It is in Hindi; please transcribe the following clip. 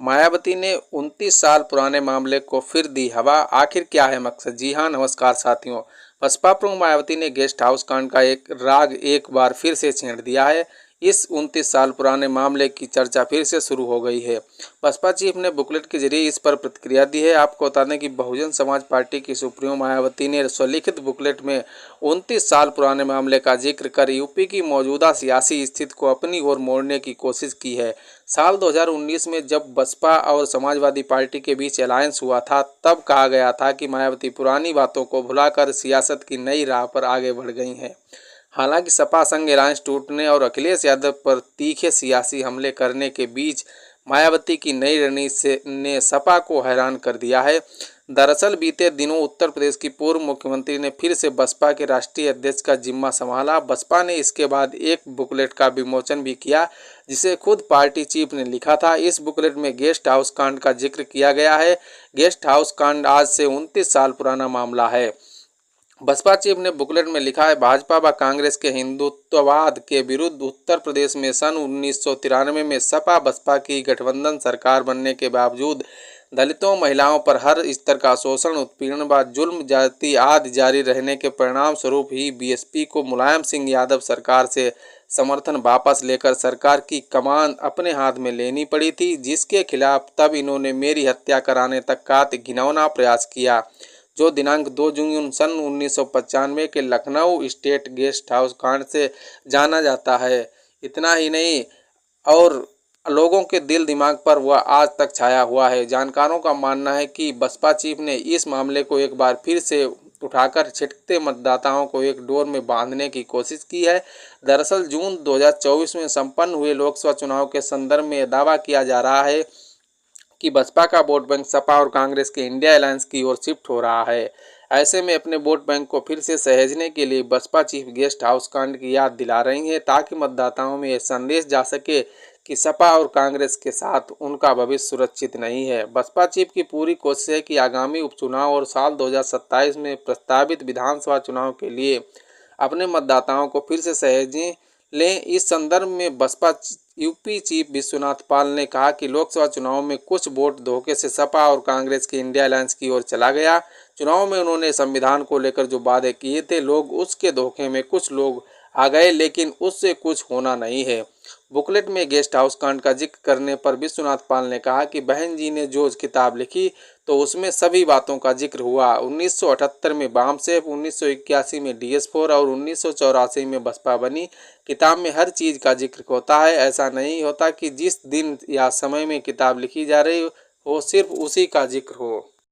मायावती ने 29 साल पुराने मामले को फिर दी हवा, आखिर क्या है मकसद? जी हां, नमस्कार साथियों। बसपा प्रमुख मायावती ने गेस्ट हाउस कांड का एक राग एक बार फिर से छेड़ दिया है। इस 29 साल पुराने मामले की चर्चा फिर से शुरू हो गई है। बसपा चीफ ने बुकलेट के जरिए इस पर प्रतिक्रिया दी है। आपको बता दें कि बहुजन समाज पार्टी की सुप्रीमो मायावती ने स्वलिखित बुकलेट में 29 साल पुराने मामले का जिक्र कर यूपी की मौजूदा सियासी स्थिति को अपनी ओर मोड़ने की कोशिश की है। साल 2019 में जब बसपा और समाजवादी पार्टी के बीच अलायंस हुआ था, तब कहा गया था कि मायावती पुरानी बातों को भुलाकर सियासत की नई राह पर आगे बढ़ गई हैं। हालांकि सपा संग अलायंस टूटने और अखिलेश यादव पर तीखे सियासी हमले करने के बीच मायावती की नई रणनीति ने सपा को हैरान कर दिया है। दरअसल बीते दिनों उत्तर प्रदेश की पूर्व मुख्यमंत्री ने फिर से बसपा के राष्ट्रीय अध्यक्ष का जिम्मा संभाला। बसपा ने इसके बाद एक बुकलेट का विमोचन भी किया, जिसे खुद पार्टी चीफ ने लिखा था। इस बुकलेट में गेस्ट हाउस कांड का जिक्र किया गया है। गेस्ट हाउस कांड आज से 29 साल पुराना मामला है। बसपा चीफ ने बुकलेट में लिखा है, भाजपा व कांग्रेस के हिंदुत्ववाद के विरुद्ध उत्तर प्रदेश में सन 1993 में सपा बसपा की गठबंधन सरकार बनने के बावजूद दलितों, महिलाओं पर हर स्तर का शोषण, उत्पीड़न व जुल्म जाति आदि जारी रहने के परिणाम स्वरूप ही बीएसपी को मुलायम सिंह यादव सरकार से समर्थन वापस लेकर सरकार की कमान अपने हाथ में लेनी पड़ी थी, जिसके खिलाफ तब इन्होंने मेरी हत्या कराने तक का घिनौना प्रयास किया, जो दिनांक 2 जून सन 1995 के लखनऊ स्टेट गेस्ट हाउस कांड से जाना जाता है। इतना ही नहीं और लोगों के दिल दिमाग पर वह आज तक छाया हुआ है। जानकारों का मानना है कि बसपा चीफ ने इस मामले को एक बार फिर से उठाकर छिटकते मतदाताओं को एक डोर में बांधने की कोशिश की है। दरअसल जून 2024 में संपन्न हुए लोकसभा चुनाव के संदर्भ में दावा किया जा रहा है कि बसपा का वोट बैंक सपा और कांग्रेस के इंडिया अलायंस की ओर शिफ्ट हो रहा है। ऐसे में अपने वोट बैंक को फिर से सहेजने के लिए बसपा चीफ गेस्ट हाउस कांड की याद दिला रही है, ताकि मतदाताओं में यह संदेश जा सके कि सपा और कांग्रेस के साथ उनका भविष्य सुरक्षित नहीं है। बसपा चीफ की पूरी कोशिश है कि आगामी उपचुनाव और साल 2027 में प्रस्तावित विधानसभा चुनाव के लिए अपने मतदाताओं को फिर से सहेजें लें। इस संदर्भ में बसपा यूपी चीफ विश्वनाथ पाल ने कहा कि लोकसभा चुनाव में कुछ वोट धोखे से सपा और कांग्रेस के इंडिया अलायंस की ओर चला गया। चुनाव में उन्होंने संविधान को लेकर जो वादे किए थे, लोग उसके धोखे में कुछ लोग आ गए, लेकिन उससे कुछ होना नहीं है। बुकलेट में गेस्ट हाउस कांड का जिक्र करने पर विश्वनाथ पाल ने कहा कि बहन जी ने जो किताब लिखी तो उसमें सभी बातों का जिक्र हुआ। 1978 में वामसेफ, 1981 में DS4 और 1984 में बसपा बनी। किताब में हर चीज़ का जिक्र होता है। ऐसा नहीं होता कि जिस दिन या समय में किताब लिखी जा रही हो सिर्फ उसी का जिक्र हो।